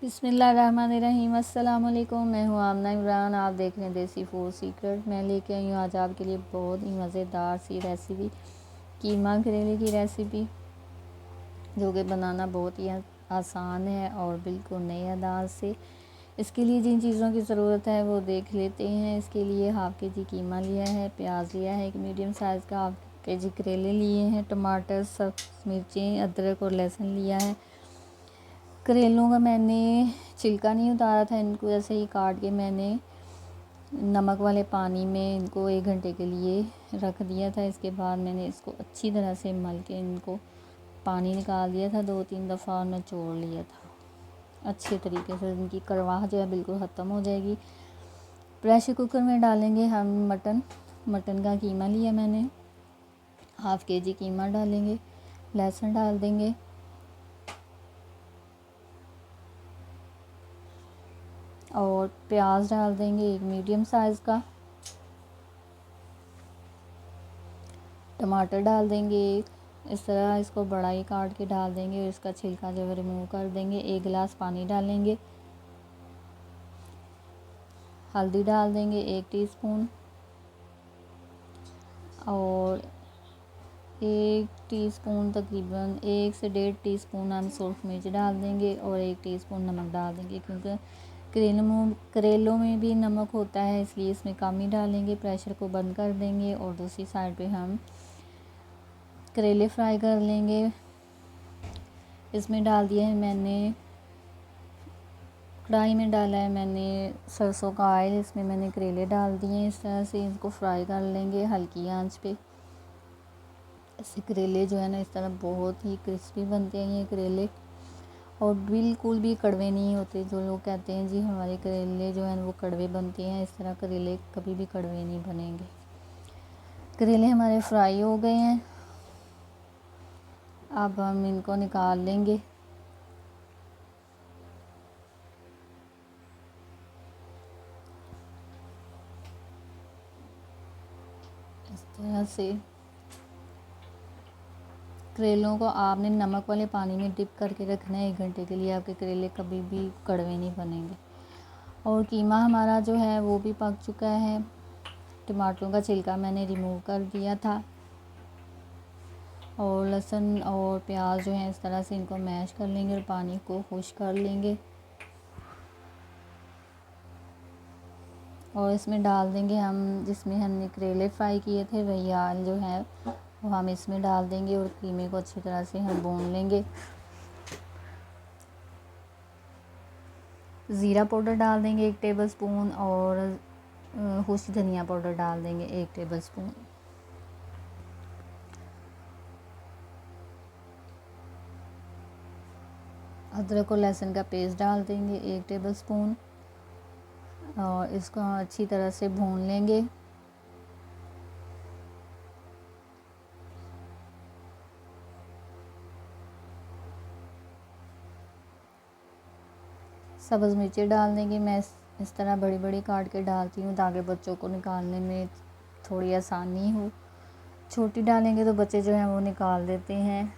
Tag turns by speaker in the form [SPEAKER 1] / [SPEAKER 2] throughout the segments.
[SPEAKER 1] बिस्मिल्लाहिर्रहमानिर्रहीम। अस्सलाम वालेकुम। मैं हूँ आमना इमरान। आप देख रहे हैं देसी फूड सीक्रेट। मैं लेके आई हूँ आज आपके लिए बहुत ही मज़ेदार सी रेसिपी, कीमा करेले की रेसिपी, जो कि बनाना बहुत ही आसान है और बिल्कुल नए अंदाज से। इसके लिए जिन चीज़ों की ज़रूरत है वो देख लेते हैं। इसके लिए हाफ़ के जी कीमा लिया है, प्याज लिया है एक मीडियम साइज़ का, हाफ़ के जी करेले लिए हैं, टमाटर, सब मिर्चें, अदरक और लहसुन लिया है। करेलों का मैंने छिलका नहीं उतारा था, इनको ऐसे ही काट के मैंने नमक वाले पानी में इनको 1 घंटे के लिए रख दिया था। इसके बाद मैंने इसको अच्छी तरह से मल के इनको पानी निकाल दिया था 2-3 दफ़ा और निचोड़ लिया था अच्छे तरीके से। इनकी कड़वाहट जो है बिल्कुल ख़त्म हो जाएगी। प्रेशर कुकर में डालेंगे हम मटन का कीमा लिया मैंने, हाफ़ के जी कीमा डालेंगे, लहसुन डाल देंगे और प्याज डाल देंगे एक मीडियम साइज़ का, टमाटर डाल देंगे इस तरह, इसको बड़ा ही काट के डाल देंगे और इसका छिलका जो है रिमूव कर देंगे। 1 गिलास पानी डालेंगे, हल्दी डाल देंगे 1 टीस्पून और 1 टीस्पून तकरीबन 1 से 1.5 टीस्पून हम सूरख मिर्च डाल देंगे और 1 टीस्पून नमक डाल देंगे, क्योंकि करेलों में भी नमक होता है, इसलिए इसमें कम ही डालेंगे। प्रेशर को बंद कर देंगे और दूसरी साइड पे हम करेले फ्राई कर लेंगे। इसमें डाल दिया है मैंने, कढ़ाई में डाला है मैंने सरसों का ऑयल, इसमें मैंने करेले डाल दिए हैं। इस तरह से इनको फ्राई कर लेंगे हल्की आंच पे। ऐसे करेले जो है ना इस तरह बहुत ही क्रिस्पी बनते हैं ये करेले, और बिल्कुल भी कड़वे नहीं होते। जो लोग कहते हैं जी हमारे करेले जो है वो कड़वे बनते हैं, इस तरह करेले कभी भी कड़वे नहीं बनेंगे। करेले हमारे फ्राई हो गए हैं, अब हम इनको निकाल लेंगे। इस तरह से करेलों को आपने नमक वाले पानी में डिप करके रखना है 1 घंटे के लिए, आपके करेले कभी भी कड़वे नहीं बनेंगे। और कीमा हमारा जो है वो भी पक चुका है। टमाटरों का छिलका मैंने रिमूव कर दिया था और लहसुन और प्याज जो है इस तरह से इनको मैश कर लेंगे और पानी को खुश कर लेंगे और इसमें डाल देंगे हम जिसमें हमने करेले फ्राई किए थे वही ऑयल जो है वो हम इसमें डाल देंगे और कीमे को अच्छी तरह से हम भून लेंगे। ज़ीरा पाउडर डाल देंगे 1 टेबलस्पून और खुश्क धनिया पाउडर डाल देंगे 1 टेबलस्पून। अदरक और लहसुन का पेस्ट डाल देंगे 1 टेबलस्पून और इसको अच्छी तरह से भून लेंगे। सब्ज़ मिर्ची डाल देंगे। मैं इस तरह बड़ी बड़ी काट के डालती हूँ ताकि बच्चों को निकालने में थोड़ी आसानी हो। छोटी डालेंगे तो बच्चे जो हैं वो निकाल देते हैं,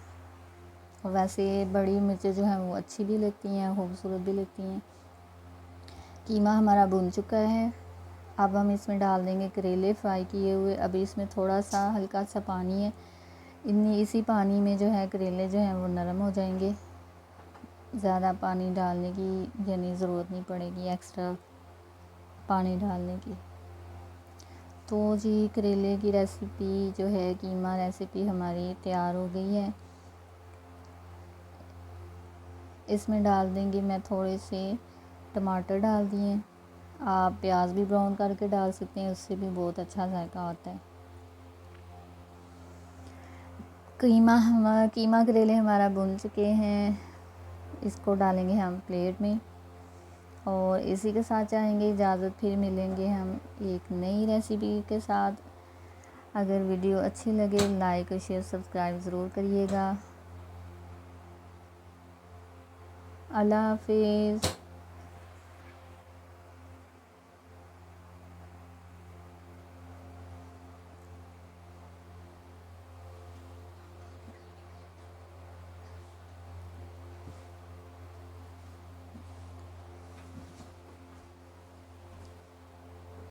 [SPEAKER 1] और वैसे बड़ी मिर्चें जो हैं वो अच्छी भी लगती हैं, खूबसूरत भी लगती हैं। कीमा हमारा भुन चुका है, अब हम इसमें डाल देंगे करेले फ्राई किए हुए। अभी इसमें थोड़ा सा हल्का सा पानी है, इसी पानी में जो है करेले जो हैं वो नरम हो जाएंगे। ज़्यादा पानी डालने की यानी ज़रूरत नहीं पड़ेगी एक्स्ट्रा पानी डालने की। तो जी करेले की रेसिपी जो है कीमा रेसिपी हमारी तैयार हो गई है। इसमें डाल देंगे मैं थोड़े से टमाटर डाल दिए, आप प्याज भी ब्राउन करके डाल सकते हैं, उससे भी बहुत अच्छा जायका आता है। कीमा करेले हमारा भुन चुके हैं, इसको डालेंगे हम प्लेट में और इसी के साथ चाहेंगे इजाज़त। फिर मिलेंगे हम एक नई रेसिपी के साथ। अगर वीडियो अच्छी लगे लाइक और शेयर सब्सक्राइब ज़रूर करिएगा। अल्लाह हाफिज़।